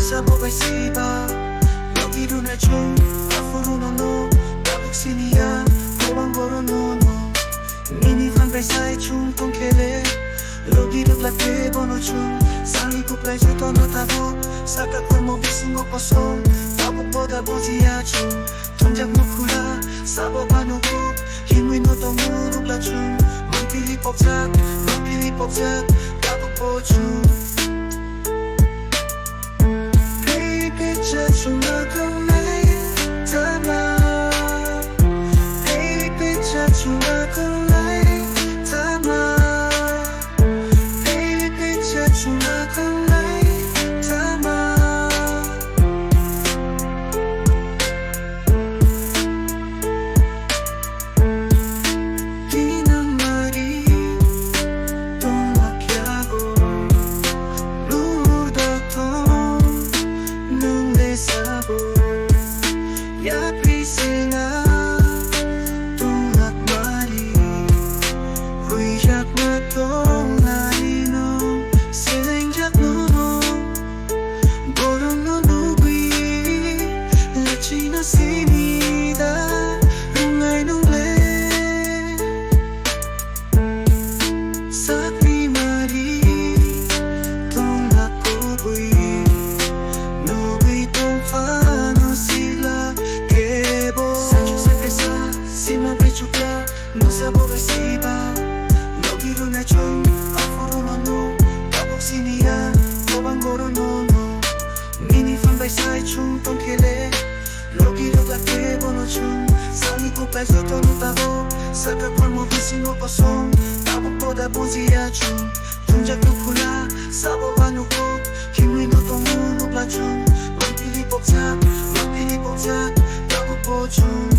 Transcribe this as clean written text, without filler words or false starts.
sa buhay siba 여기로 날chung 앞으로 너너 따북신이야 도망 걸어 너너 미니 fanbase 사이 충동 켈레 여기로 라떼 번호chung 상이 굽라이주 떠나다고 싹각골 뭐 비쓴 것 벗어 따북보다 보지야chung 동작 놓구라 싸버봐 놓고 힘이 너도 무릎라chung 멍필이 뽑작 따북보chung Baby 자충하고 Sa buhay siba 여기로 날chung 앞으로 너너 따북신이야 도망 걸어 너너 미니 fanbase 사이 충동 켈레 여기로 라떼 번호chung 상이 굽라이주 떠놓다고 싹각골 뭐 비쓴 것 벗어 따북보다 보지야chung 동작 놓구나 싸워봐 놓고 힘이 너도 무릎라chung 멍필이 뽑작 따북보chung